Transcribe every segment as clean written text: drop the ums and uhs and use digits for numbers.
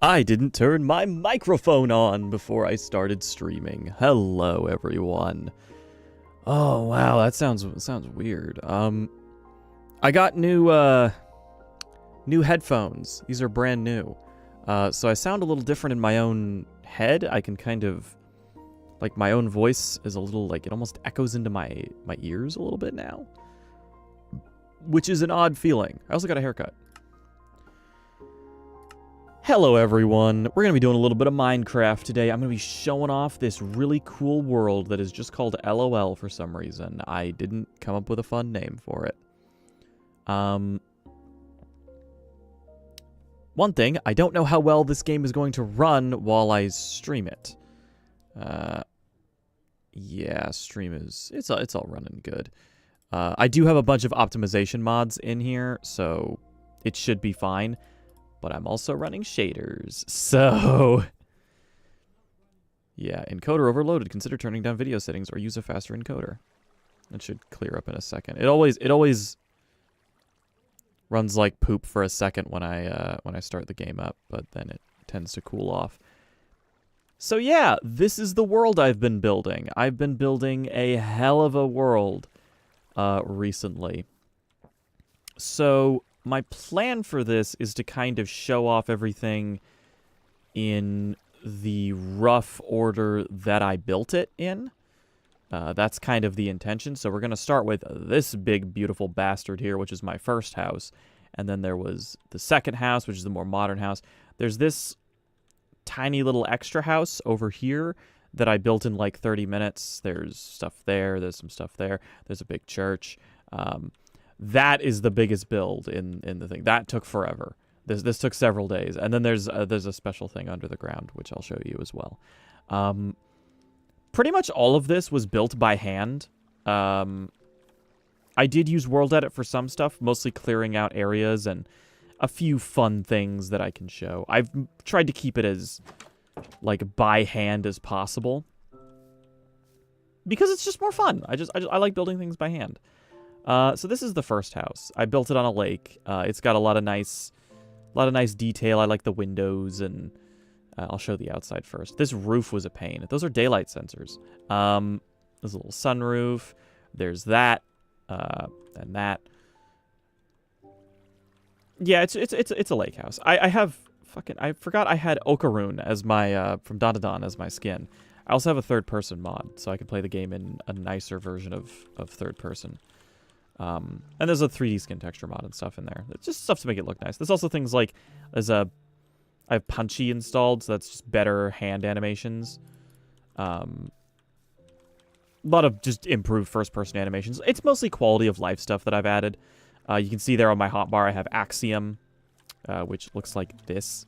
I didn't turn my microphone on before I started streaming. Hello, everyone. Oh, wow, that sounds weird. I got new headphones. These are brand new. So I sound a little different in my own head. I can kind of, like, my own voice is a little, like, it almost echoes into my ears a little bit now. Which is an odd feeling. I also got a haircut. Hello everyone, we're going to be doing a little bit of Minecraft today. I'm going to be showing off this really cool world that is just called LOL for some reason. I didn't come up with a fun name for it. One thing, I don't know how well this game is going to run while I stream it. Yeah, stream is, it's all running good. I do have a bunch of optimization mods in here, so it should be fine. But I'm also running shaders, so yeah, encoder overloaded. Consider turning down video settings or use a faster encoder. It should clear up in a second. It always runs like poop for a second when I start the game up, but then it tends to cool off. So yeah, this is the world I've been building. I've been building a hell of a world recently. So my plan for this is to kind of show off everything in the rough order that I built it in. That's kind of the intention. So we're going to start with this big, beautiful bastard here, which is my first house. And then there was the second house, which is the more modern house. There's this tiny little extra house over here that I built in like 30 minutes. There's stuff there. There's some stuff there. There's a big church. That is the biggest build in the thing. That took forever. This took several days. And then there's a special thing under the ground, which I'll show you as well. Pretty much all of this was built by hand. I did use World Edit for some stuff, mostly clearing out areas and a few fun things that I can show. I've tried to keep it as, like, by hand as possible. Because it's just more fun. I like building things by hand. So this is the first house. I built it on a lake. It's got a lot of nice detail. I like the windows, and I'll show the outside first. This roof was a pain. Those are daylight sensors. There's a little sunroof. There's that, and that. Yeah, it's a lake house. I forgot I had Okaroon as my from Dandadan as my skin. I also have a third person mod, so I can play the game in a nicer version of third person. And there's a 3D skin texture mod and stuff in there. It's just stuff to make it look nice. There's also things like, I have Punchy installed, so that's just better hand animations. A lot of just improved first-person animations. It's mostly quality of life stuff that I've added. You can see there on my hotbar I have Axiom, which looks like this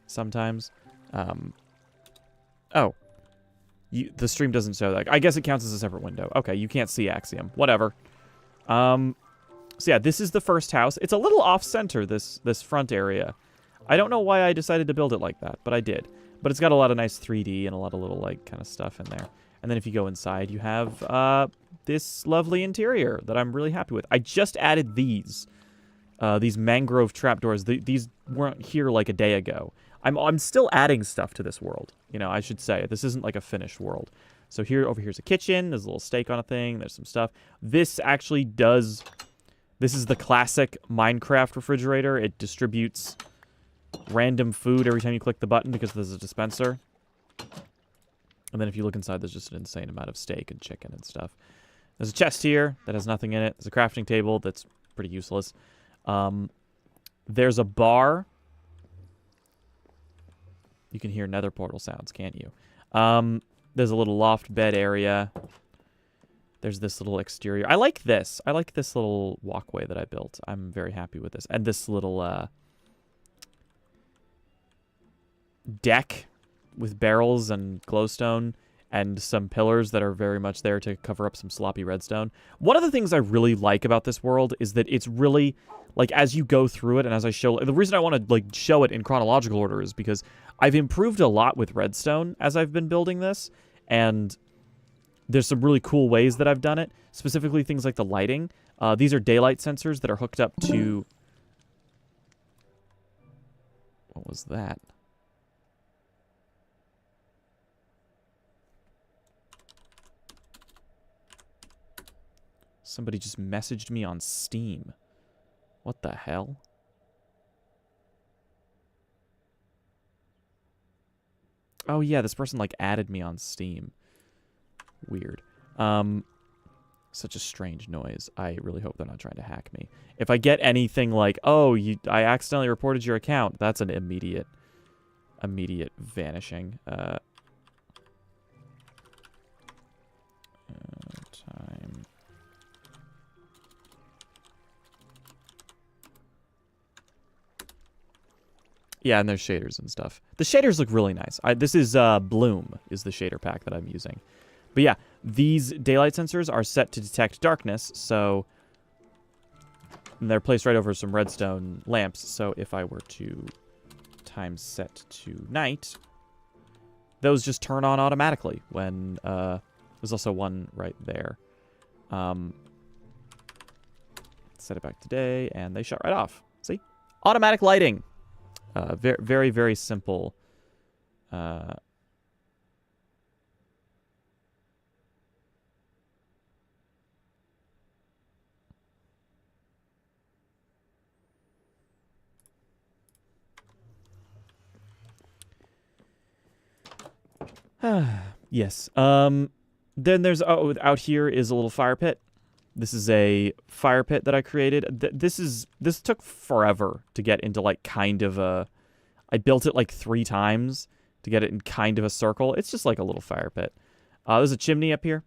sometimes. Oh. The stream doesn't show that. I guess it counts as a separate window. Okay, you can't see Axiom. Whatever. So yeah, this is the first house. It's a little off-center, this front area. I don't know why I decided to build it like that, but I did. But it's got a lot of nice 3D and a lot of little, like, kind of stuff in there. And then if you go inside, you have this lovely interior that I'm really happy with. I just added these mangrove trapdoors. These weren't here like a day ago. I'm still adding stuff to this world. You know, I should say. This isn't like a finished world. So over here's a kitchen. There's a little steak on a thing. There's some stuff. This actually does... This is the classic Minecraft refrigerator. It distributes random food every time you click the button because there's a dispenser. And then if you look inside, there's just an insane amount of steak and chicken and stuff. There's a chest here that has nothing in it. There's a crafting table that's pretty useless. There's a bar. You can hear nether portal sounds, can't you? There's a little loft bed area. There's this little exterior. I like this. I like this little walkway that I built. I'm very happy with this. And this little deck with barrels and glowstone and some pillars that are very much there to cover up some sloppy redstone. One of the things I really like about this world is that it's really, like, as you go through it and as I show... The reason I want to, like, show it in chronological order is because I've improved a lot with redstone as I've been building this, and there's some really cool ways that I've done it, specifically things like the lighting. These are daylight sensors that are hooked up to... What was that? Somebody just messaged me on Steam. What the hell? Oh yeah, this person like added me on Steam. Weird. Such a strange noise. I really hope they're not trying to hack me. If I get anything like, oh, I accidentally reported your account, that's an immediate vanishing. Time. Yeah, and there's shaders and stuff. The shaders look really nice. This is Bloom is the shader pack that I'm using. But yeah, these daylight sensors are set to detect darkness, so they're placed right over some redstone lamps. So if I were to time set to night, those just turn on automatically when there's also one right there. Set it back to day, and they shut right off. See? Automatic lighting. Very, very, very simple. Yes. Then there's out here is a little fire pit. This is a fire pit that I created. This took forever to get into like kind of a. I built it like 3 times to get it in kind of a circle. It's just like a little fire pit. There's a chimney up here.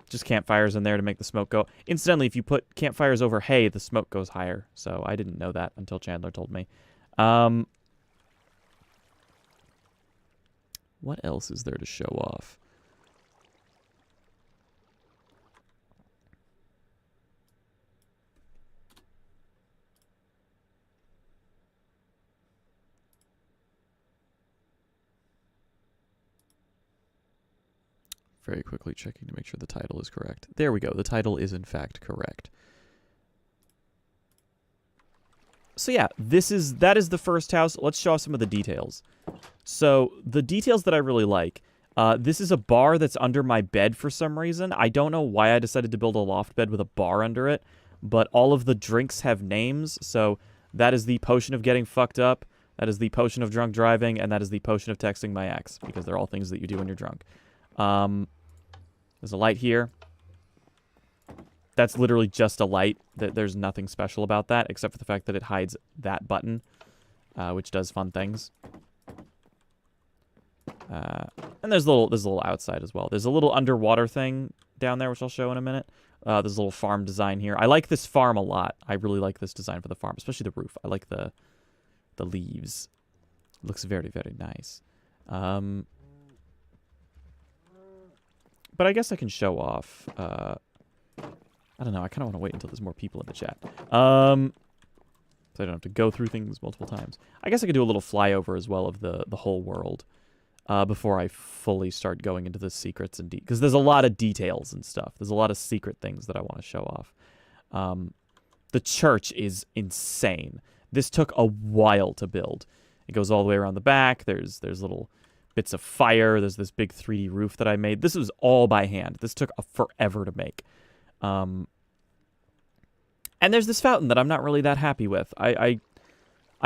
Just campfires in there to make the smoke go. Incidentally, if you put campfires over hay, the smoke goes higher. So I didn't know that until Chandler told me. What else is there to show off? Very quickly checking to make sure the title is correct. There we go. The title is in fact correct. So yeah, that is the first house. Let's show off some of the details. So the details that I really like. This is a bar that's under my bed for some reason. I don't know why I decided to build a loft bed with a bar under it, but all of the drinks have names. So that is the potion of getting fucked up. That is the potion of drunk driving, and that is the potion of texting my ex, because they're all things that you do when you're drunk. There's a light here. That's literally just a light. There's nothing special about that, except for the fact that it hides that button, which does fun things. And there's a little outside as well. There's a little underwater thing down there, which I'll show in a minute. There's a little farm design here. I like this farm a lot. I really like this design for the farm, especially the roof. I like the leaves. It looks very, very nice. But I guess I can show off. I don't know. I kind of want to wait until there's more people in the chat. So I don't have to go through things multiple times. I guess I could do a little flyover as well of the whole world before I fully start going into the secrets and because there's a lot of details and stuff. There's a lot of secret things that I want to show off. The church is insane. This took a while to build. It goes all the way around the back. There's little bits of fire. There's this big 3D roof that I made. This was all by hand. This took forever to make. And there's this fountain that I'm not really that happy with. I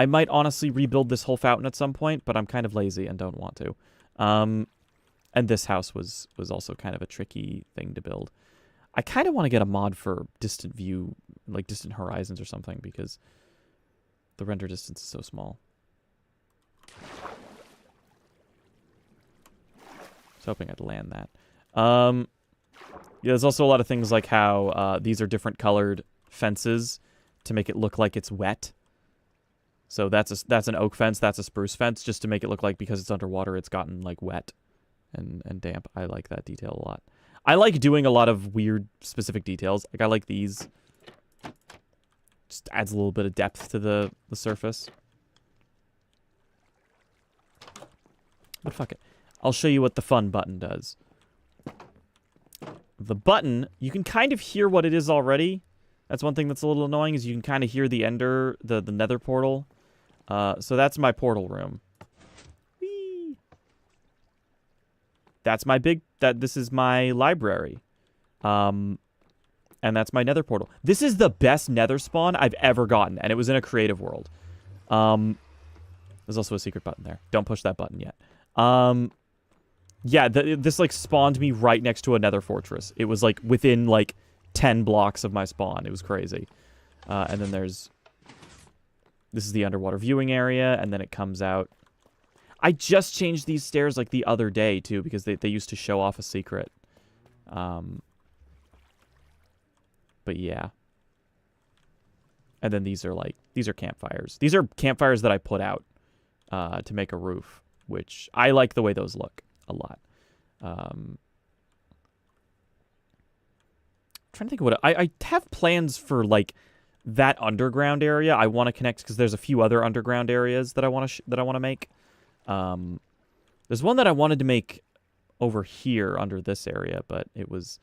might honestly rebuild this whole fountain at some point, but I'm kind of lazy and don't want to. And this house was also kind of a tricky thing to build. I kind of want to get a mod for distant view, like distant horizons or something, because the render distance is so small. I was hoping I'd land that. Yeah, there's also a lot of things like how these are different colored fences to make it look like it's wet. So that's an oak fence, that's a spruce fence, just to make it look like because it's underwater, it's gotten like wet and damp. I like that detail a lot. I like doing a lot of weird specific details. Like I like these. Just adds a little bit of depth to the surface. But fuck it. I'll show you what the fun button does. The button, you can kind of hear what it is already. That's one thing that's a little annoying, is you can kind of hear the ender, the nether portal. So that's my portal room. Whee! That's my this is my library. And that's my nether portal. This is the best nether spawn I've ever gotten, and it was in a creative world. There's also a secret button there. Don't push that button yet. Yeah, this, like, spawned me right next to a nether fortress. It was, like, within, like, 10 blocks of my spawn. It was crazy. And then there's... This is the underwater viewing area, and then it comes out. I just changed these stairs, like, the other day, too, because they used to show off a secret. But, yeah. And then these are, like... These are campfires. These are campfires that I put out to make a roof, which I like the way those look a lot. I'm trying to think of what... I have plans for, like... that underground area. I want to connect because there's a few other underground areas that I want to make. There's one that I wanted to make over here under this area, but it was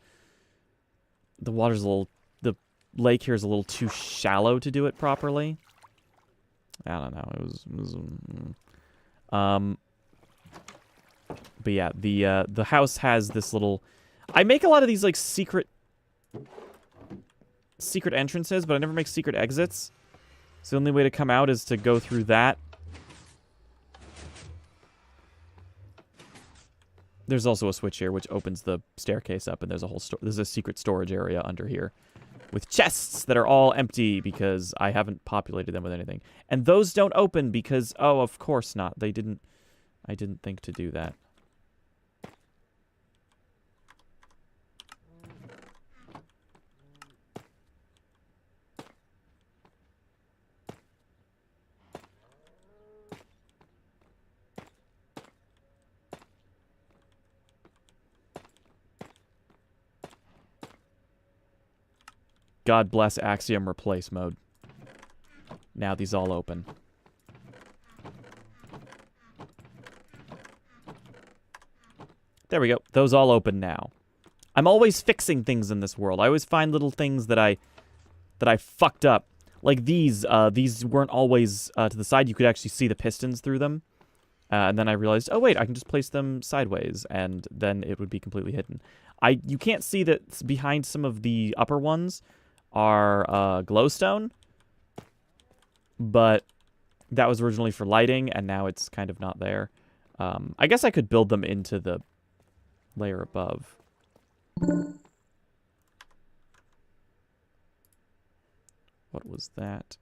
the water's the lake here is a little too shallow to do it properly. I don't know. It was but yeah, the house has this little... I make a lot of these like secret entrances, but I never make secret exits. So the only way to come out is to go through that. There's also a switch here which opens the staircase up, and there's a whole there's a secret storage area under here with chests that are all empty because I haven't populated them with anything. And those don't open because, oh, of course not. I didn't think to do that. God bless Axiom replace mode. Now these all open. There we go. Those all open now. I'm always fixing things in this world. I always find little things that I fucked up. Like these weren't always to the side. You could actually see the pistons through them. And then I realized, oh wait, I can just place them sideways, and then it would be completely hidden. You can't see that behind some of the upper ones are glowstone, but that was originally for lighting, and now it's kind of not there. I guess I could build them into the layer above. What was that?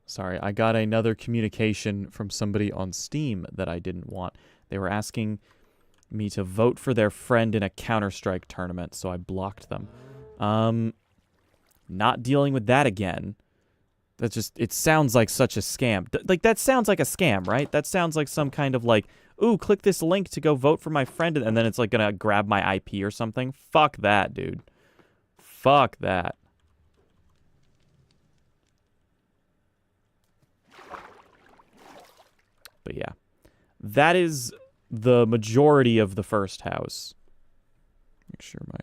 Sorry, I got another communication from somebody on Steam that I didn't want. They were asking me to vote for their friend in a Counter-Strike tournament, so I blocked them. Not dealing with that again. That's just, it sounds like such a scam. Like, that sounds like a scam, right? That sounds like some kind of like, ooh, click this link to go vote for my friend, and then it's like gonna grab my IP or something. Fuck that, dude. Fuck that. But yeah, that is the majority of the first house. Make sure my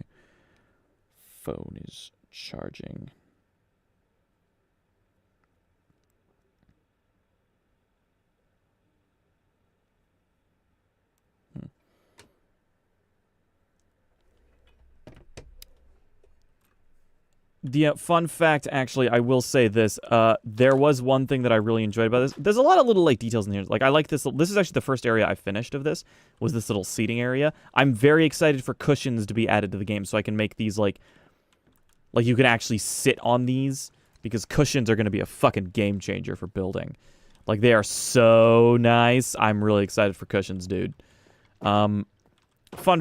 phone is charging. The fun fact, actually, I will say this. There was one thing that I really enjoyed about this. There's a lot of little, like, details in here. Like, I like this. This is actually the first area I finished of this, was this little seating area. I'm very excited for cushions to be added to the game, so I can make these, like you can actually sit on these, because cushions are going to be a fucking game changer for building. Like, they are so nice. I'm really excited for cushions, dude. Fun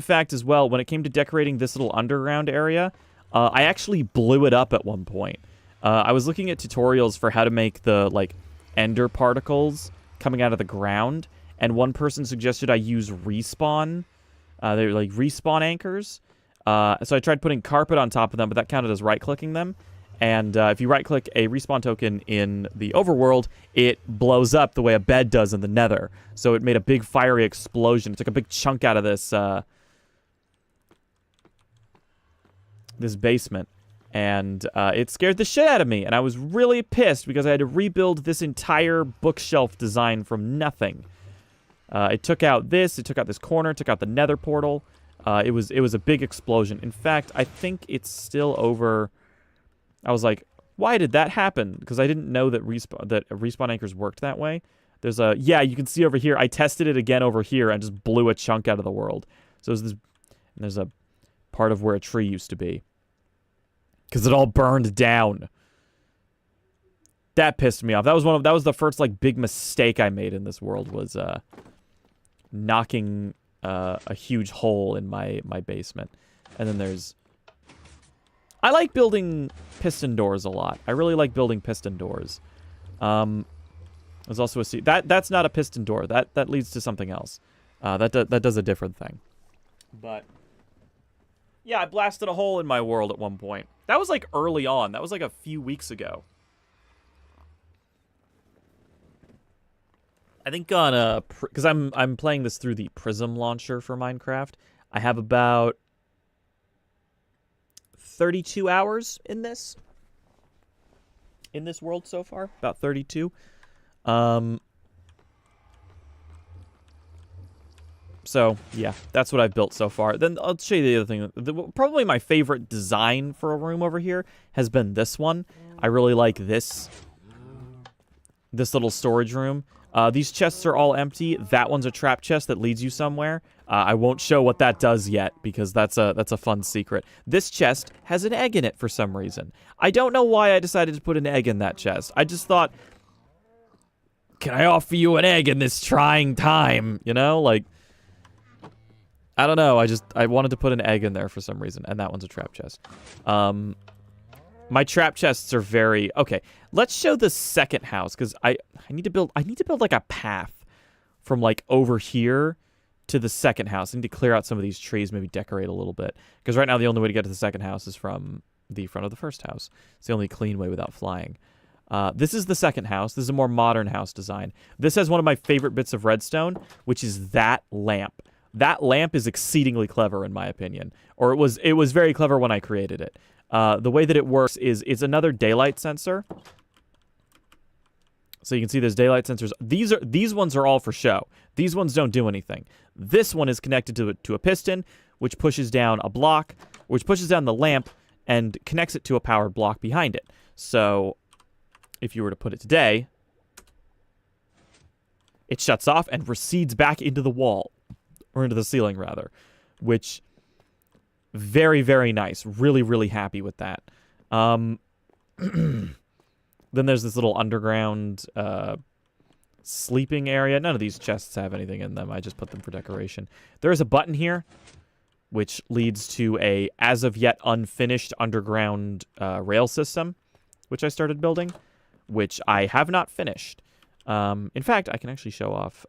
fact as well, when it came to decorating this little underground area, I actually blew it up at one point. I was looking at tutorials for how to make the, like, ender particles coming out of the ground, and one person suggested I use respawn. They're like respawn anchors. So I tried putting carpet on top of them, but that counted as right-clicking them. And if you right-click a respawn token in the overworld, it blows up the way a bed does in the nether. So it made a big fiery explosion. It took a big chunk out of this this basement. And it scared the shit out of me. And I was really pissed because I had to rebuild this entire bookshelf design from nothing. It took out this. It took out this corner. It took out the nether portal. It was a big explosion. In fact, I think it's still over. I was like, why did that happen? Because I didn't know that respawn anchors worked that way. There's a, yeah, you can see over here. I tested it again over here and just blew a chunk out of the world. So there's this, and there's a part of where a tree used to be. Because it all burned down. That pissed me off. That was the first like big mistake I made in this world, was knocking a huge hole in my basement. And then there's, I like building piston doors a lot. I really like building piston doors. There's also a that's not a piston door. That leads to something else. That does a different thing. But yeah, I blasted a hole in my world at one point. That was like early on. That was like a few weeks ago. I think on because I'm playing this through the Prism launcher for Minecraft. I have about 32 hours in this world so far. About 32. So, yeah, that's what I've built so far. Then I'll show you the other thing. Probably my favorite design for a room over here has been this one. I really like this little storage room. These chests are all empty. That one's a trap chest that leads you somewhere. I won't show what that does yet because that's a fun secret. This chest has an egg in it for some reason. I don't know why I decided to put an egg in that chest. I just thought, can I offer you an egg in this trying time? You know, like, I don't know. I wanted to put an egg in there for some reason, and that one's a trap chest. My trap chests are very okay. Let's show the second house because I need to build like a path from like over here to the second house. I need to clear out some of these trees, maybe decorate a little bit because right now the only way to get to the second house is from the front of the first house. It's the only clean way without flying. This is the second house. This is a more modern house design. This has one of my favorite bits of redstone, which is that lamp. That lamp is exceedingly clever in my opinion, or it was very clever when I created it. The way that it works is it's another daylight sensor. So you can see there's daylight sensors. These ones are all for show. These ones don't do anything. This one is connected to a piston, which pushes down a block, which pushes down the lamp and connects it to a powered block behind it. So if you were to put it today, it shuts off and recedes back into the wall, or into the ceiling rather, which very, very nice. Really, really happy with that. Then there's this little underground sleeping area. None of these chests have anything in them. I just put them for decoration. There is a button here, which leads to a as of yet unfinished underground rail system, which I started building, which I have not finished. In fact, I can actually show off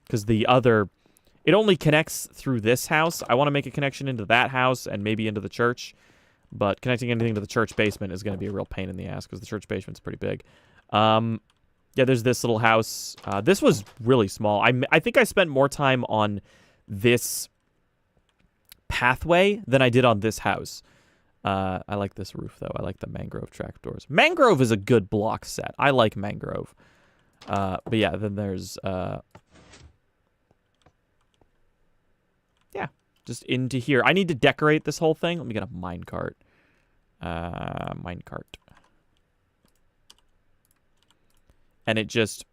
because it only connects through this house. I want to make a connection into that house and maybe into the church. But connecting anything to the church basement is going to be a real pain in the ass because the church basement's pretty big. Yeah, there's this little house. This was really small. I think I spent more time on this pathway than I did on this house. I like this roof, though. I like the mangrove trapdoors. Mangrove is a good block set. I like mangrove. But yeah, then there's... yeah, just into here. I need to decorate this whole thing. Let me get a minecart. Minecart. And it just...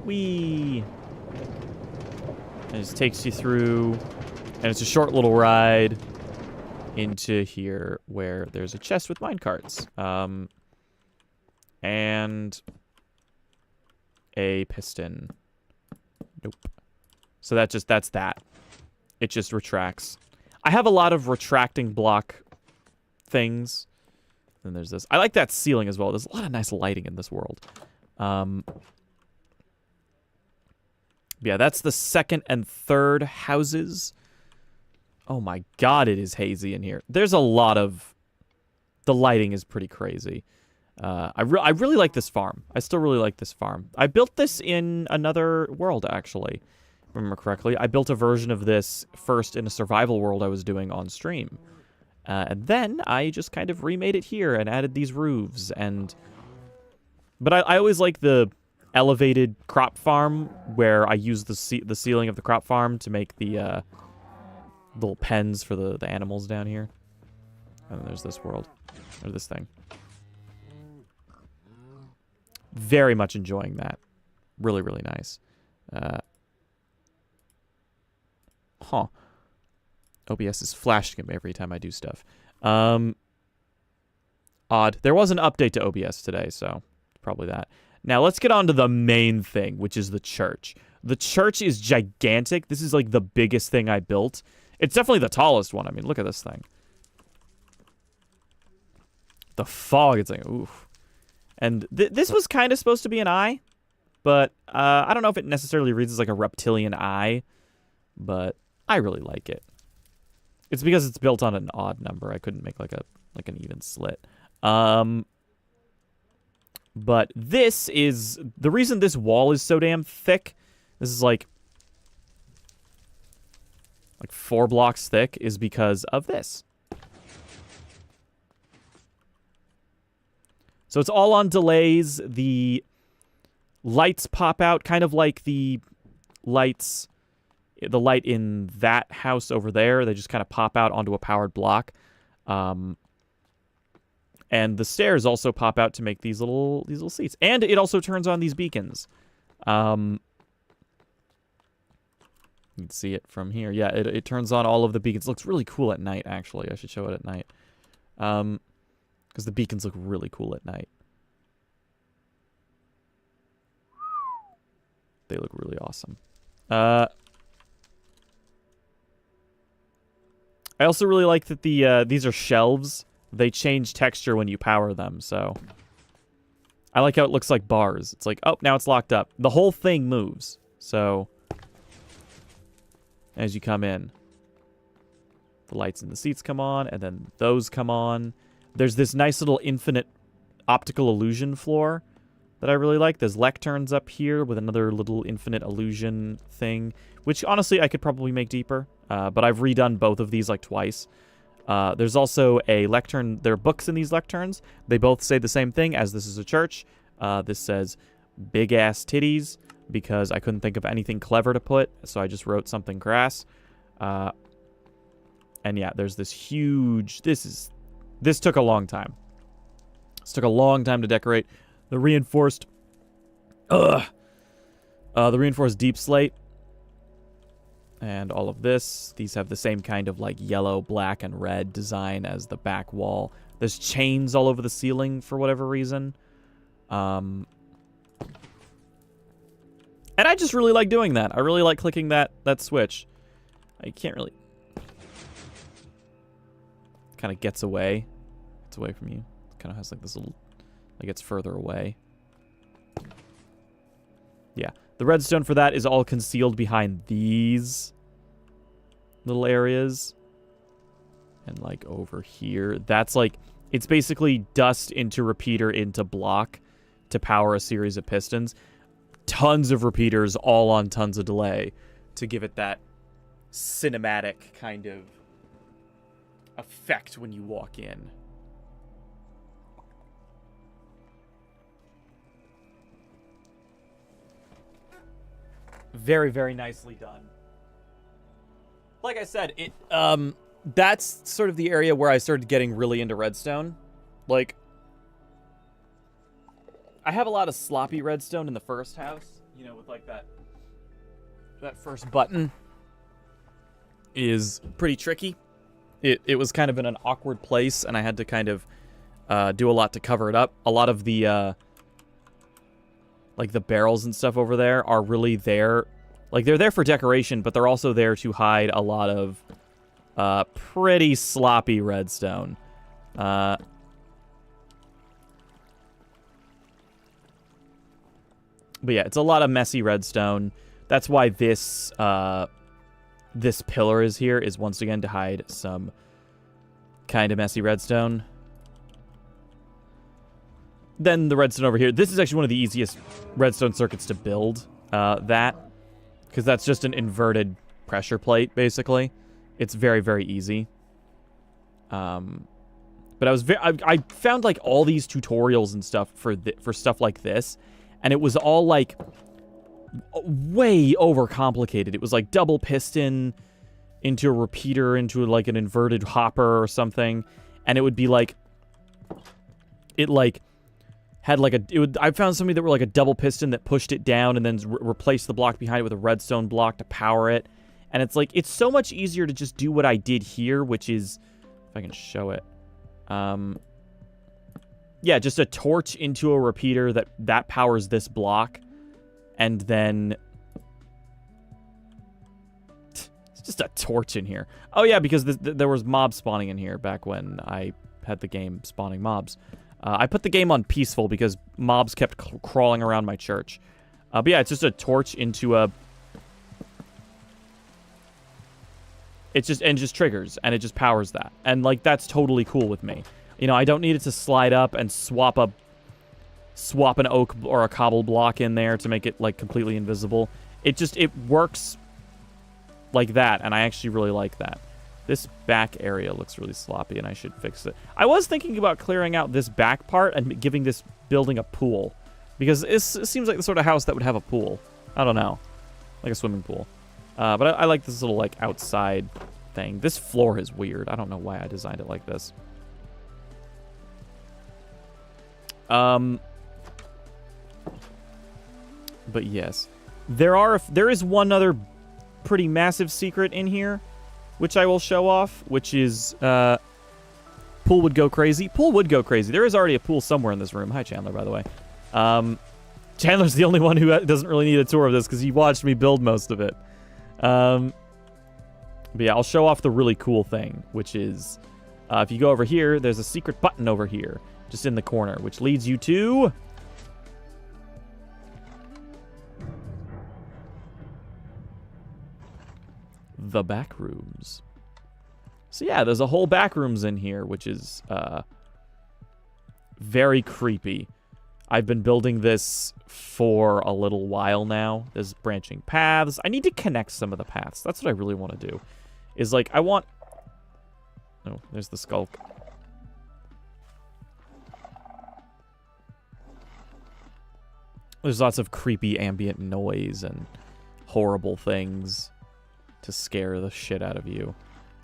Whee! And it just takes you through, and it's a short little ride into here where there's a chest with minecarts. And a piston. Nope. So that's that. It just retracts. I have a lot of retracting block things Then there's this. I like that ceiling as well. There's a lot of nice lighting in this world. Yeah, that's the second and third houses. Oh my god, it is hazy in here. There's a lot of... The lighting is pretty crazy. I really like this farm. I still really like this farm. I built this in another world, actually. If I remember correctly. I built a version of this first in a survival world I was doing on stream. And then I just kind of remade it here and added these roofs. But I always like the elevated crop farm where I use the ceiling of the crop farm to make the little pens for the animals down here. And then there's this world. Or this thing. Very much enjoying that. Really, really nice. OBS is flashing at me every time I do stuff. Odd. There was an update to OBS today, so probably that. Now, let's get on to the main thing, which is the church. The church is gigantic. This is, like, the biggest thing I built. It's definitely the tallest one. I mean, look at this thing. The fog, it's like, oof. And this was kind of supposed to be an eye, but I don't know if it necessarily reads as, like, a reptilian eye, but I really like it. It's because it's built on an odd number. I couldn't make, like, an even slit. But this is... The reason this wall is so damn thick, this is like 4 blocks thick, is because of this. So it's all on delays. The lights pop out, kind of like the light in that house over there. They just kind of pop out onto a powered block. And the stairs also pop out to make these little seats. And it also turns on these beacons. You can see it from here. Yeah, it turns on all of the beacons. It looks really cool at night, actually. I should show it at night. Because the beacons look really cool at night. They look really awesome. I also really like that these are shelves. They change texture when you power them, so... I like how it looks like bars. It's like, oh, now it's locked up. The whole thing moves, so... As you come in, the lights in the seats come on, and then those come on. There's this nice little infinite optical illusion floor that I really like. There's lecterns up here with another little infinite illusion thing, which honestly I could probably make deeper, but I've redone both of these like twice. There's also a lectern. There are books in these lecterns. They both say the same thing, as this is a church. This says big ass titties, because I couldn't think of anything clever to put, so I just wrote something crass. And yeah, there's this huge... This took a long time. This took a long time to decorate. The reinforced... the reinforced deep slate. And all of this. These have the same kind of, like, yellow, black, and red design as the back wall. There's chains all over the ceiling for whatever reason. And I just really like doing that. I really like clicking that switch. I can't really... Kind of gets away. It's away from you. Kind of has like this little... Like it's further away. Yeah. The redstone for that is all concealed behind these little areas. And like over here. That's like... It's basically dust into repeater into block to power a series of pistons. Tons of repeaters, all on tons of delay, to give it that cinematic kind of effect when you walk in. Very, very nicely done. Like I said, that's sort of the area where I started getting really into redstone. Like, I have a lot of sloppy redstone in the first house, you know, with like that first button is pretty tricky. It was kind of in an awkward place, and I had to kind of do a lot to cover it up. A lot of the like the barrels and stuff over there are really there, like they're there for decoration, but they're also there to hide a lot of pretty sloppy redstone. But yeah, it's a lot of messy redstone. That's why this this pillar is here, is once again to hide some kind of messy redstone. Then the redstone over here. This is actually one of the easiest redstone circuits to build, because that's just an inverted pressure plate, basically. It's very, very easy. But I found like all these tutorials and stuff for stuff like this, and it was all like way overcomplicated. It was like double piston into a repeater into like an inverted hopper or something, and it would be like it like had like I found something that were like a double piston that pushed it down and then replaced the block behind it with a redstone block to power it. And it's like, it's so much easier to just do what I did here, which is, if I can show it. Yeah, just a torch into a repeater that powers this block. And then it's just a torch in here. Oh yeah, because there was mob spawning in here back when I had the game spawning mobs. I put the game on peaceful because mobs kept crawling around my church. But yeah, it's just a torch into a... It just triggers, and it just powers that. And, like, that's totally cool with me. You know, I don't need it to slide up and swap an oak or a cobble block in there to make it, like, completely invisible. It works like that, and I actually really like that. This back area looks really sloppy, and I should fix it. I was thinking about clearing out this back part and giving this building a pool. Because it seems like the sort of house that would have a pool. I don't know. Like a swimming pool. But I like this little, like, outside thing. This floor is weird. I don't know why I designed it like this. But yes. There is one other pretty massive secret in here, which I will show off, which is, pool would go crazy. Pool would go crazy. There is already a pool somewhere in this room. Hi, Chandler, by the way. Chandler's the only one who doesn't really need a tour of this because he watched me build most of it. But yeah, I'll show off the really cool thing, which is, if you go over here, there's a secret button over here, just in the corner, which leads you to... the back rooms. So yeah, there's a whole back rooms in here, which is very creepy. I've been building this for a little while now. There's branching paths. I need to connect some of the paths. That's what I really want to do. Is like, I want... Oh, there's the skulk. There's lots of creepy ambient noise and horrible things to scare the shit out of you.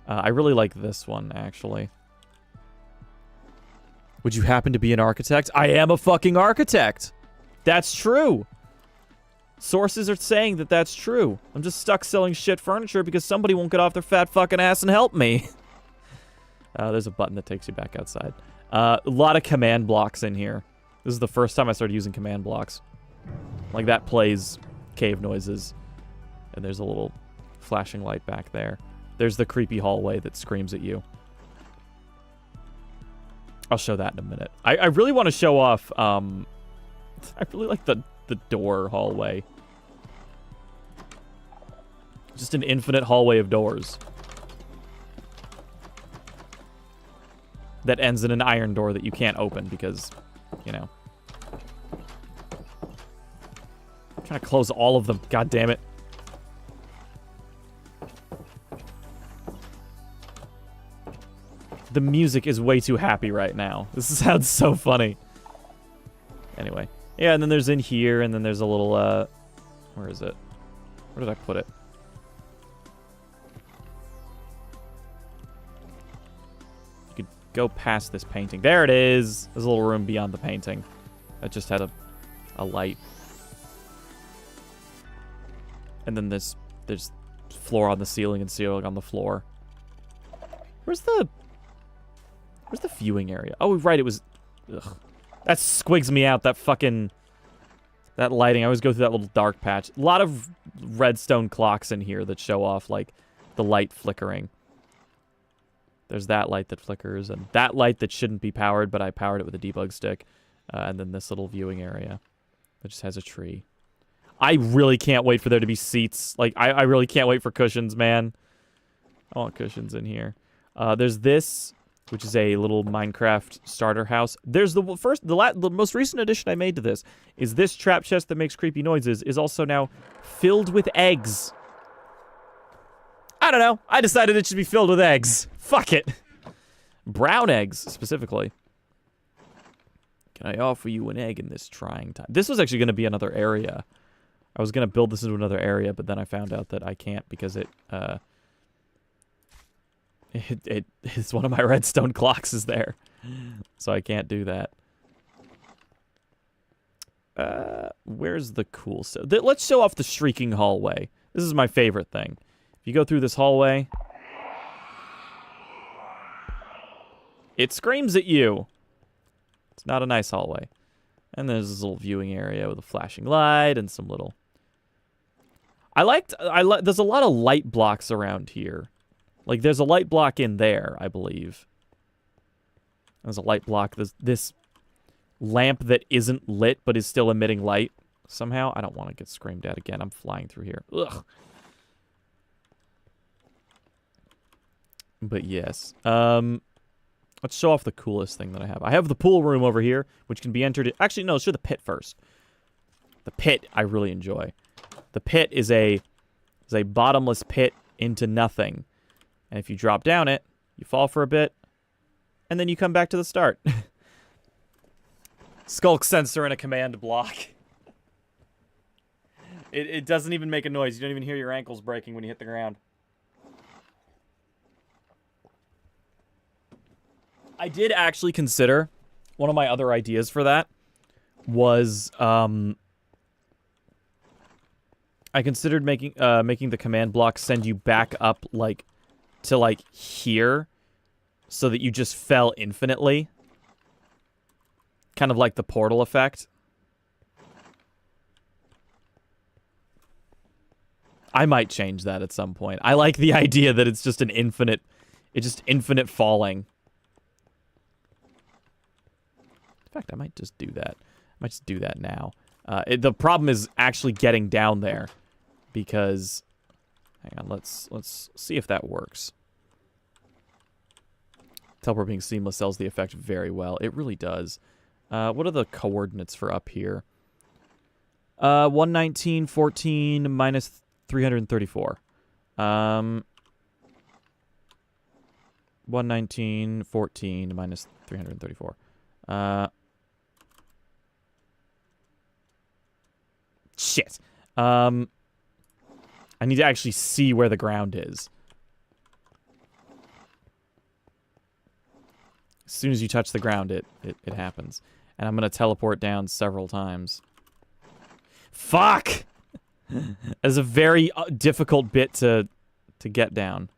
I really like this one, actually. Would you happen to be an architect? I am a fucking architect! That's true! Sources are saying that that's true. I'm just stuck selling shit furniture because somebody won't get off their fat fucking ass and help me. There's a button that takes you back outside. A lot of command blocks in here. This is the first time I started using command blocks. Like, that plays cave noises. And there's a little flashing light back there. There's the creepy hallway that screams at you. I'll show that in a minute. I really want to show off, I really like the door hallway. Just an infinite hallway of doors. That ends in an iron door that you can't open because, you know. I'm trying to close all of them. God damn it. The music is way too happy right now. This sounds so funny. Anyway. Yeah, and then there's in here, and then there's a little, where is it? Where did I put it? You could go past this painting. There it is! There's a little room beyond the painting. That just had a light. And then there's floor on the ceiling and ceiling on the floor. Where's the viewing area? Oh, right, it was... Ugh. That squigs me out, that fucking... That lighting. I always go through that little dark patch. A lot of redstone clocks in here that show off, like, the light flickering. There's that light that flickers, and that light that shouldn't be powered, but I powered it with a debug stick. And then this little viewing area that just has a tree. I really can't wait for there to be seats. Like, I really can't wait for cushions, man. I want cushions in here. There's this, which is a little Minecraft starter house. There's the most recent addition I made to this is this trap chest that makes creepy noises is also now filled with eggs. I don't know. I decided it should be filled with eggs. Fuck it. Brown eggs, specifically. Can I offer you an egg in this trying time? This was actually going to be another area. I was going to build this into another area, but then I found out that I can't because it's one of my redstone clocks is there. So I can't do that. Where's the cool stuff? Let's show off the shrieking hallway. This is my favorite thing. If you go through this hallway, it screams at you. It's not a nice hallway. And there's this little viewing area with a flashing light and some little... there's a lot of light blocks around here. Like, there's a light block in there, I believe. There's a light block. There's this lamp that isn't lit but is still emitting light somehow. I don't want to get screamed at again. I'm flying through here. Ugh. But yes. Let's show off the coolest thing that I have. I have the pool room over here, which can be entered... Actually, no, let's show the pit first. The pit, I really enjoy. The pit is a bottomless pit into nothing. And if you drop down it, you fall for a bit, and then you come back to the start. Skulk sensor and a command block. It doesn't even make a noise. You don't even hear your ankles breaking when you hit the ground. I did actually consider, one of my other ideas for that was, I considered making the command block send you back up, like, to, like, here, so that you just fell infinitely. Kind of like the portal effect. I might change that at some point. I like the idea that it's just infinite falling. In fact, I might just do that. I might just do that now. The problem is actually getting down there, because... Hang on, let's see if that works. Teleport being seamless sells the effect very well. It really does. What are the coordinates for up here? 119, 14, minus 334. 119, 14, minus 334. Shit. I need to actually see where the ground is. As soon as you touch the ground, it happens. And I'm going to teleport down several times. Fuck! It's a very difficult bit to get down.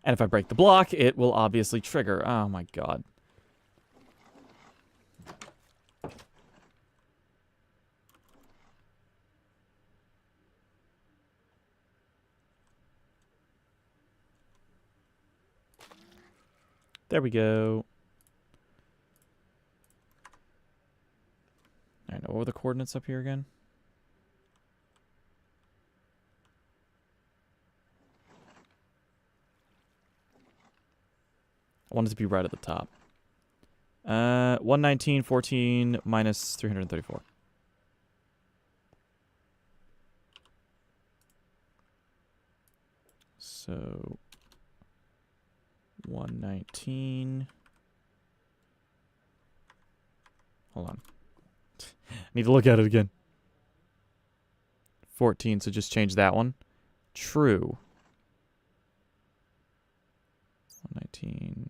And if I break the block, it will obviously trigger. Oh my god. There we go. Alright, now what were the coordinates up here again? I want it to be right at the top. 119, 14, minus 334. So... 119... Hold on. I need to look at it again. 14, so just change that one. True. 119...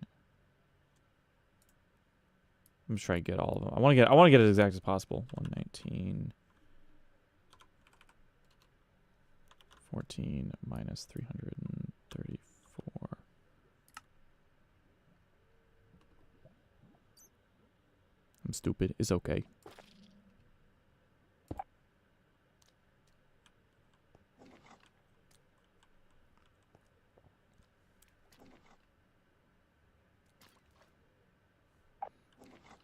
I'm just trying to get all of them. I want to get it as exact as possible. 119, 14 minus 334. I'm stupid. It's okay.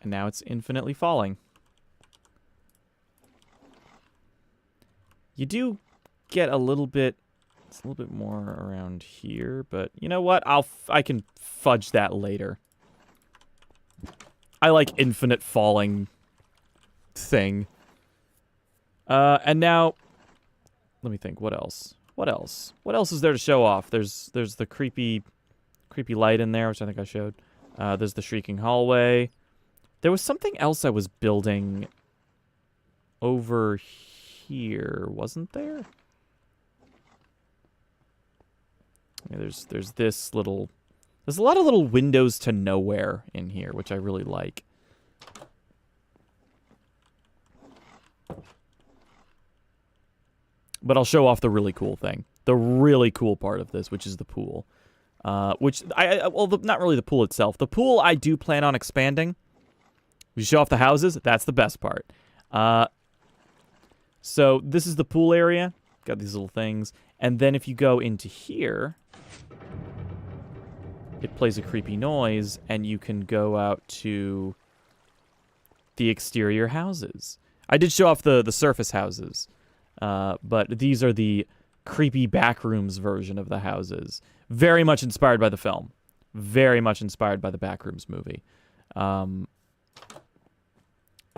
And now it's infinitely falling. You do get a little bit... It's a little bit more around here, but you know what? I can fudge that later. I like infinite falling thing. And now... Let me think, what else? What else? What else is there to show off? There's the creepy light in there, which I think I showed. There's the shrieking hallway. There was something else I was building over here, wasn't there? Yeah, there's this little... There's a lot of little windows to nowhere in here, which I really like. But I'll show off the really cool thing. The really cool part of this, which is the pool. Which, well, not really the pool itself. The pool I do plan on expanding. We show off the houses. That's the best part. So this is the pool area. Got these little things. And then if you go into here, it plays a creepy noise, and you can go out to the exterior houses. I did show off the surface houses, but these are the creepy backrooms version of the houses. Very much inspired by the film. Very much inspired by the Backrooms movie.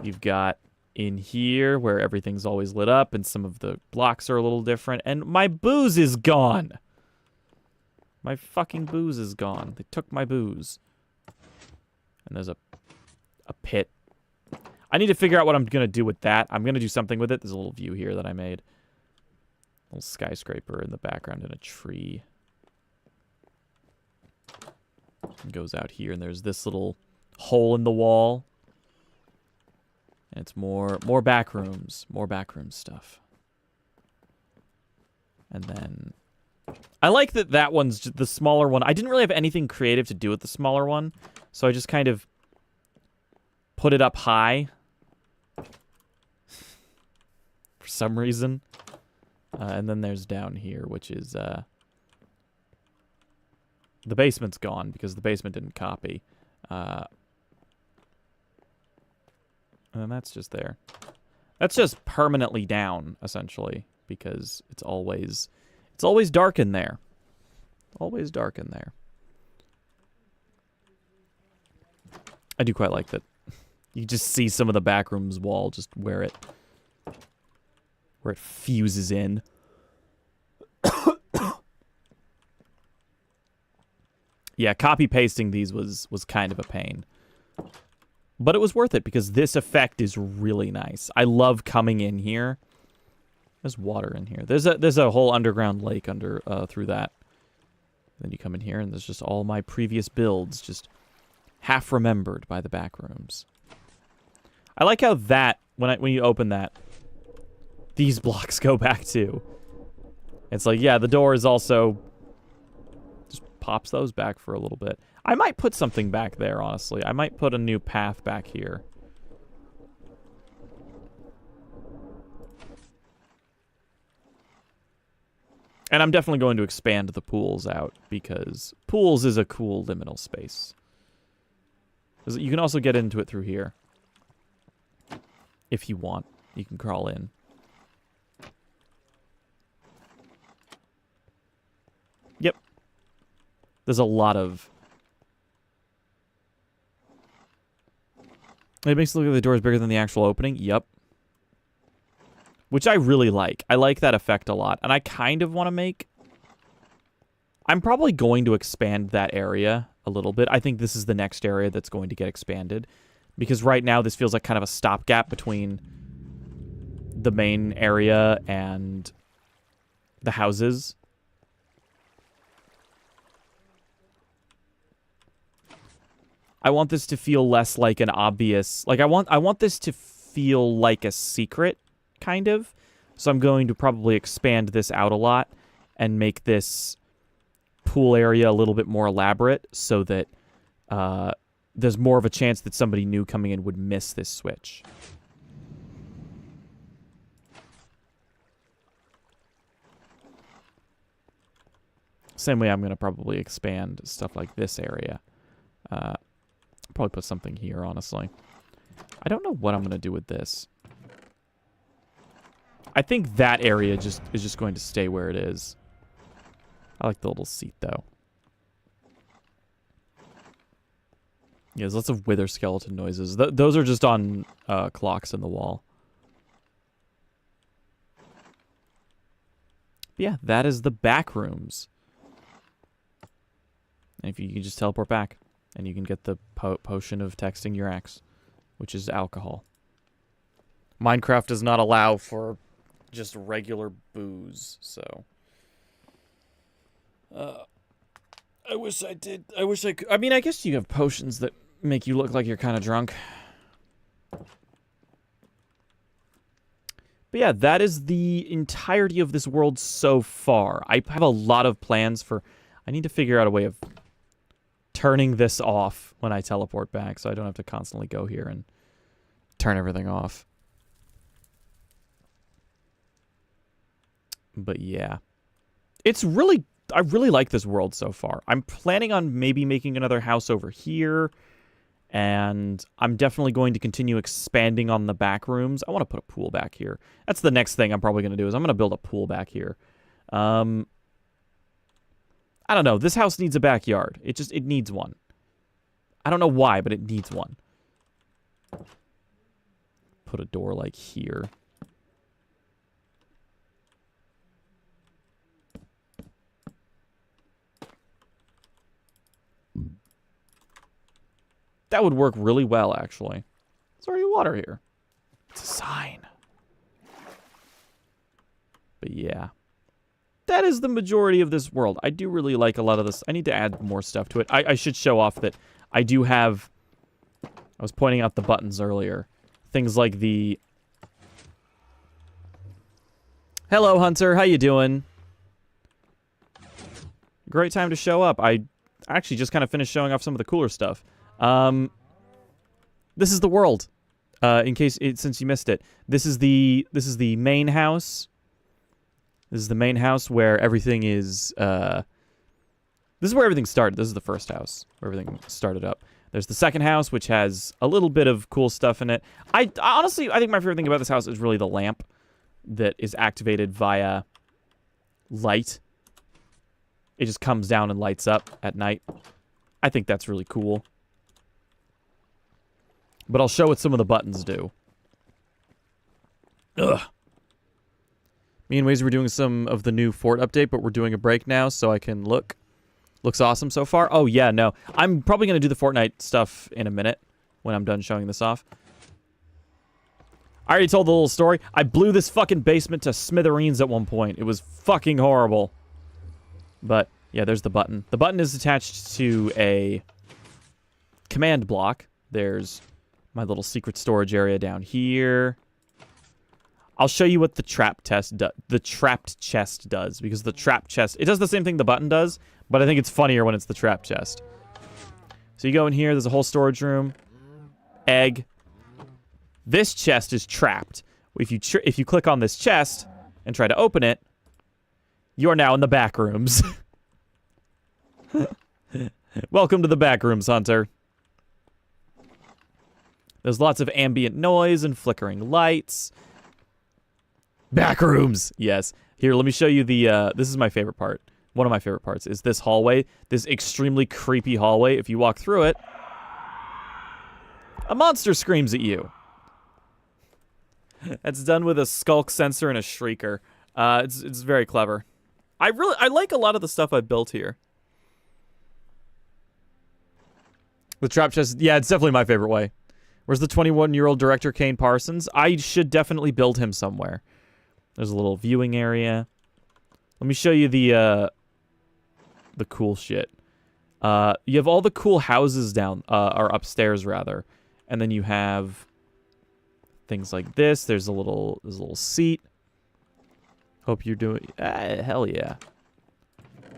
You've got in here where everything's always lit up, and some of the blocks are a little different, and my booze is gone! My fucking booze is gone. They took my booze. And there's a pit. I need to figure out what I'm going to do with that. I'm going to do something with it. There's a little view here that I made. A little skyscraper in the background and a tree. It goes out here, and there's this little hole in the wall. And it's more back rooms. More backroom stuff. And then... I like that one's the smaller one. I didn't really have anything creative to do with the smaller one, so I just kind of put it up high for some reason. And then there's down here, which is the basement's gone because the basement didn't copy. And then that's just there. That's just permanently down, essentially, because it's always dark in there. Always dark in there. I do quite like that. You just see some of the backrooms wall just where it fuses in. Yeah, copy pasting these was kind of a pain. But it was worth it because this effect is really nice. I love coming in here. There's water in here. There's a whole underground lake under through that. Then you come in here and there's just all my previous builds just half remembered by the back rooms. I like how that when you open that, these blocks go back too. It's like, yeah, the door is also just pops those back for a little bit. I might put something back there, honestly. I might put a new path back here. And I'm definitely going to expand the pools out because pools is a cool liminal space. You can also get into it through here. If you want, you can crawl in. Yep. There's a lot of... It makes it look like the door is bigger than the actual opening. Yep. Which I really like. I like that effect a lot. And I kind of want to make... I'm probably going to expand that area a little bit. I think this is the next area that's going to get expanded. Because right now this feels like kind of a stopgap between the main area and the houses. I want this to feel less like an obvious... Like, I want this to feel like a secret, kind of. So I'm going to probably expand this out a lot and make this pool area a little bit more elaborate so that there's more of a chance that somebody new coming in would miss this switch. Same way I'm going to probably expand stuff like this area. Probably put something here, honestly. I don't know what I'm going to do with this. I think that area is just going to stay where it is. I like the little seat, though. Yeah, there's lots of wither skeleton noises. Those are just on clocks in the wall. But yeah, that is the back rooms. And if you can just teleport back, and you can get the potion of texting your ex, which is alcohol. Minecraft does not allow for just regular booze, so... I wish I did. I wish I could. I mean, I guess you have potions that make you look like you're kind of drunk. But yeah, that is the entirety of this world so far. I have a lot of plans for... I need to figure out a way of turning this off when I teleport back, so I don't have to constantly go here and turn everything off. But yeah. It's really... I really like this world so far. I'm planning on maybe making another house over here. And I'm definitely going to continue expanding on the back rooms. I want to put a pool back here. That's the next thing I'm probably going to do is I'm going to build a pool back here. I don't know. This house needs a backyard. It needs one. I don't know why, but it needs one. Put a door like here. That would work really well, actually. There's already water here. It's a sign. But yeah. That is the majority of this world. I do really like a lot of this. I need to add more stuff to it. I should show off that I do have... I was pointing out the buttons earlier. Things like the... Hello, Hunter. How you doing? Great time to show up. I actually just kind of finished showing off some of the cooler stuff. This is the world. Since you missed it, this is the main house. This is the main house where everything is. This is where everything started. This is the first house where everything started up. There's the second house, which has a little bit of cool stuff in it. Honestly, I think my favorite thing about this house is really the lamp that is activated via light. It just comes down and lights up at night. I think that's really cool. But I'll show what some of the buttons do. Ugh. Me and Waze were doing some of the new fort update, but we're doing a break now so I can look. Looks awesome so far. Oh, yeah, no. I'm probably going to do the Fortnite stuff in a minute when I'm done showing this off. I already told the little story. I blew this fucking basement to smithereens at one point. It was fucking horrible. But, yeah, there's the button. The button is attached to a command block. There's my little secret storage area down here. I'll show you what the trapped chest does, because the trapped chest, it does the same thing the button does, but I think it's funnier when it's the trapped chest. So you go in here, there's a whole storage room. Egg. This chest is trapped. If you click on this chest and try to open it, you are now in the back rooms. Welcome to the back rooms, Hunter. There's lots of ambient noise and flickering lights. Back rooms! Yes. Here, let me show you the, this is my favorite part. One of my favorite parts is this hallway. This extremely creepy hallway. If you walk through it, a monster screams at you. It's done with a skulk sensor and a shrieker. It's very clever. I like a lot of the stuff I've built here. The trap chest, yeah, it's definitely my favorite way. Where's the 21-year-old director, Kane Parsons? I should definitely build him somewhere. There's a little viewing area. Let me show you the cool shit. You have all the cool houses down, or upstairs, rather. And then you have things like this. There's a little seat. Hope you're doing... hell yeah.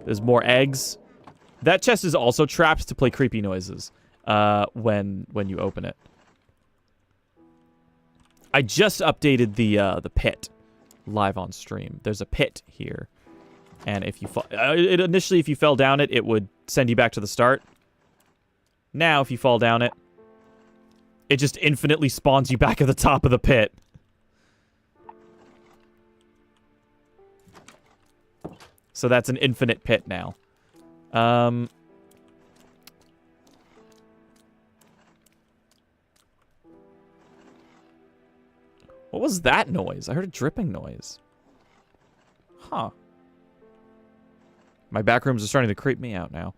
There's more eggs. That chest is also trapped to play creepy noises when you open it. I just updated the pit live on stream. There's a pit here, and if you fall, initially if you fell down it, it would send you back to the start. Now, if you fall down it, it just infinitely spawns you back at the top of the pit. So that's an infinite pit now. What was that noise? I heard a dripping noise. Huh. My back rooms are starting to creep me out now.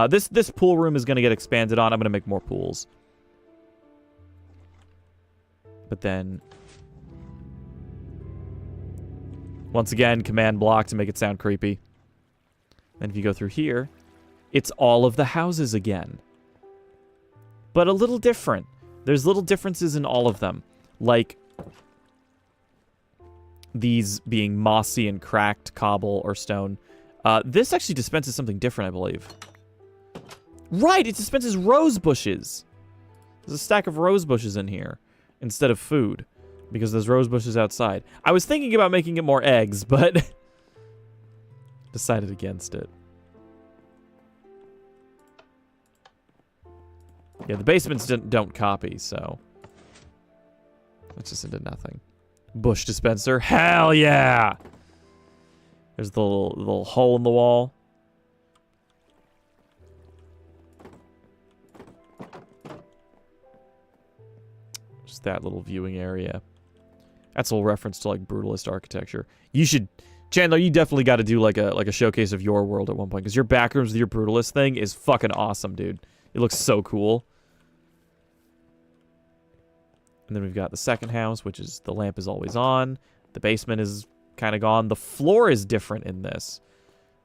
This pool room is going to get expanded on. I'm going to make more pools. But then... once again, command block to make it sound creepy. And if you go through here, it's all of the houses again. But a little different. There's little differences in all of them. Like... these being mossy and cracked cobble or stone. This actually dispenses something different, I believe. Right, it dispenses rose bushes. There's a stack of rose bushes in here instead of food because there's rose bushes outside. I was thinking about making it more eggs, but decided against it. Yeah, the basements don't copy, so it's just into nothing. Bush dispenser. Hell yeah! There's the little hole in the wall. Just that little viewing area. That's a little reference to like brutalist architecture. You should, Chandler, you definitely got to do like a showcase of your world at one point because your backrooms with your brutalist thing is fucking awesome, dude. It looks so cool. And then we've got the second house, which is the lamp is always on. The basement is kind of gone. The floor is different in this.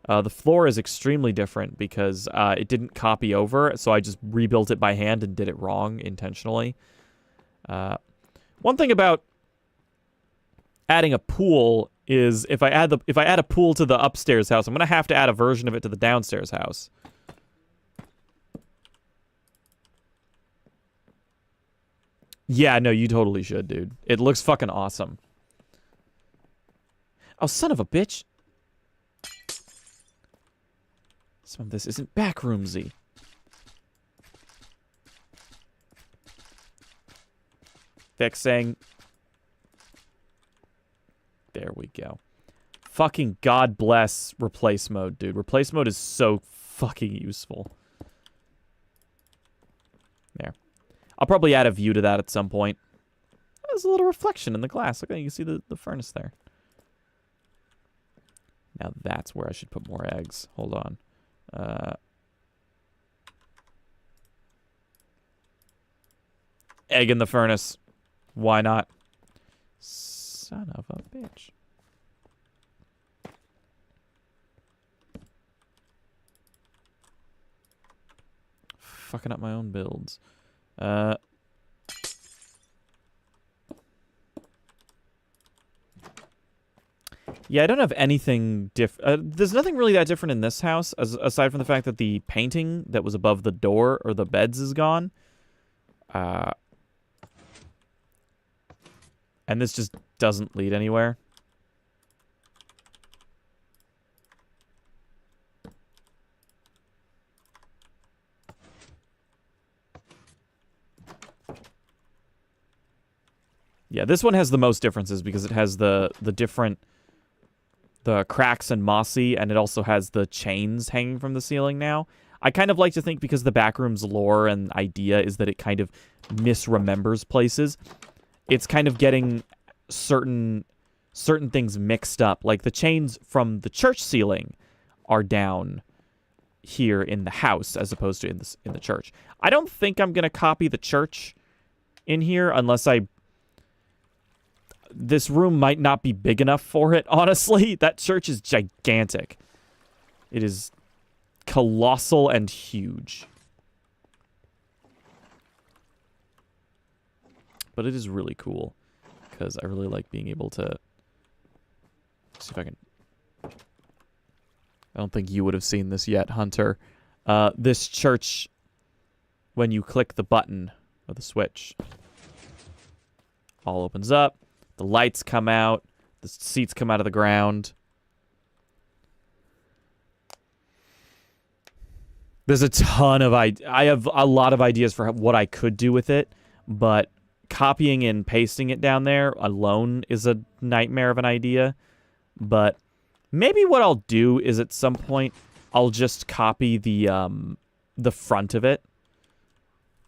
The floor is extremely different because it didn't copy over, so I just rebuilt it by hand and did it wrong intentionally. One thing about adding a pool is if I add a pool to the upstairs house, I'm gonna have to add a version of it to the downstairs house. Yeah, no, you totally should, dude. It looks fucking awesome. Oh, son of a bitch. Some of this isn't backroomsy. Fixing. There we go. Fucking God bless replace mode, dude. Replace mode is so fucking useful. There. I'll probably add a view to that at some point. There's a little reflection in the glass. Look, you can see the furnace there. Now that's where I should put more eggs. Hold on. Egg in the furnace. Why not? Son of a bitch. Fucking up my own builds. Yeah, I don't have anything there's nothing really that different in this house, aside from the fact that the painting that was above the door or the beds is gone. And this just doesn't lead anywhere. Yeah, this one has the most differences because it has the cracks and mossy, and it also has the chains hanging from the ceiling now. I kind of like to think because the backroom's lore and idea is that it kind of misremembers places. It's kind of getting certain things mixed up. Like the chains from the church ceiling are down here in the house as opposed to in the church. I don't think I'm going to copy the church in here unless this room might not be big enough for it, honestly. That church is gigantic. It is colossal and huge. But it is really cool because I really like being able to see if I can. I don't think you would have seen this yet, Hunter. This church, when you click the button or the switch, all opens up. The lights come out. The seats come out of the ground. There's a ton of I have a lot of ideas for what I could do with it. but copying and pasting it down there alone is a nightmare of an idea. But maybe what I'll do is at some point I'll just copy the front of it.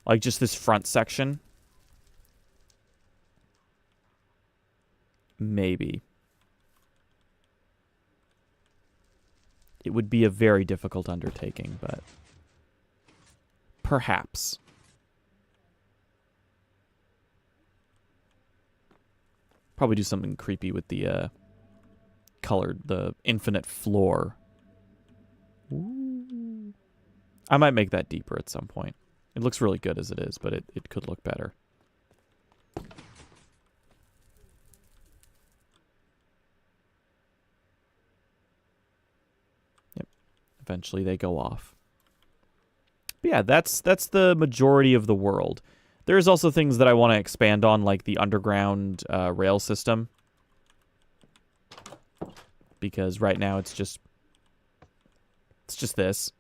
Like just this front section. Maybe. It would be a very difficult undertaking, but perhaps. Probably do something creepy with the the infinite floor. Ooh. I might make that deeper at some point. It looks really good as it is, but it could look better. Yep. Eventually they go off. But yeah, that's the majority of the world. There's also things that I want to expand on, like the underground rail system. Because right now it's just this.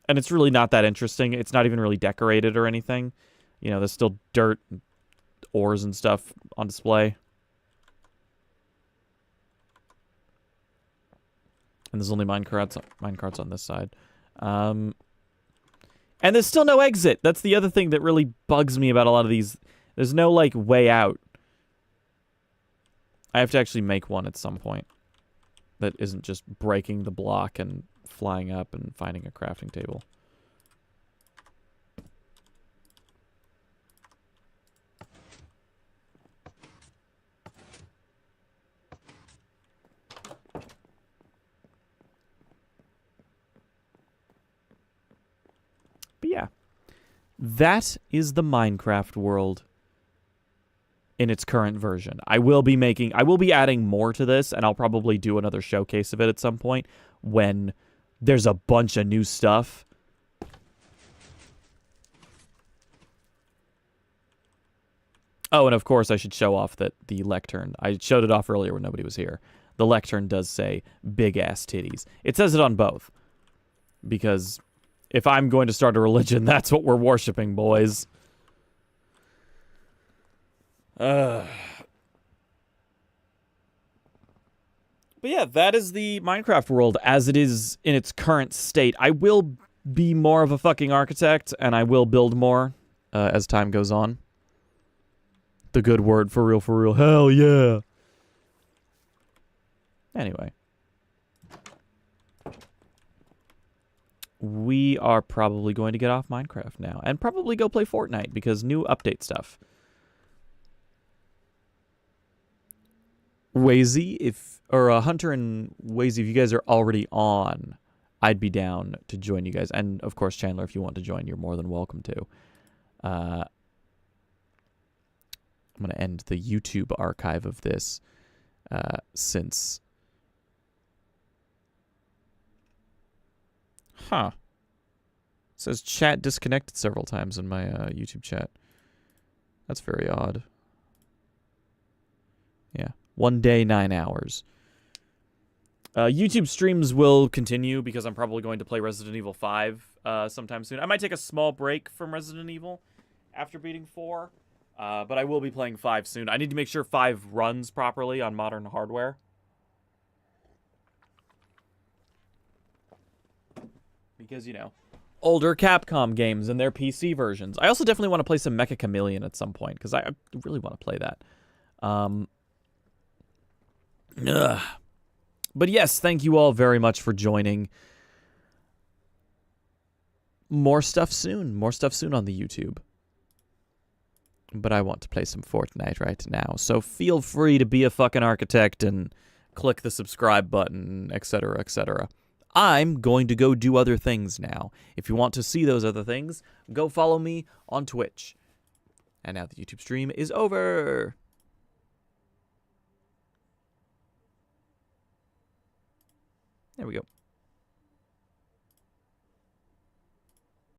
And it's really not that interesting. It's not even really decorated or anything. You know, there's still dirt, and ores and stuff on display. And there's only minecarts on this side. And there's still no exit. That's the other thing that really bugs me about a lot of these. There's no, like, way out. I have to actually make one at some point that isn't just breaking the block and flying up and finding a crafting table. But yeah, that is the Minecraft world in its current version. I will be adding more to this, and I'll probably do another showcase of it at some point when there's a bunch of new stuff. Oh, and of course I should show off that the lectern, I showed it off earlier when nobody was here. The lectern does say big ass titties. It says it on both. Because if I'm going to start a religion, that's what we're worshiping, boys. But yeah, that is the Minecraft world as it is in its current state. I will be more of a fucking architect, and I will build more as time goes on. The good word, for real, hell yeah. Anyway. We are probably going to get off Minecraft now, and probably go play Fortnite, because new update stuff. Wazy, Hunter and Wazy, if you guys are already on, I'd be down to join you guys. And, of course, Chandler, if you want to join, you're more than welcome to. I'm going to end the YouTube archive of this, since... Huh. It says chat disconnected several times in my YouTube chat. That's very odd. Yeah. 1 day, 9 hours. YouTube streams will continue because I'm probably going to play Resident Evil 5 sometime soon. I might take a small break from Resident Evil after beating 4. But I will be playing 5 soon. I need to make sure 5 runs properly on modern hardware. Because, you know, older Capcom games and their PC versions. I also definitely want to play some Mecha Chameleon at some point, because I really want to play that. But yes, thank you all very much for joining. More stuff soon. More stuff soon on the YouTube. But I want to play some Fortnite right now. So feel free to be a fucking architect and click the subscribe button, etc., etc. I'm going to go do other things now. If you want to see those other things, go follow me on Twitch. And now the YouTube stream is over. There we go.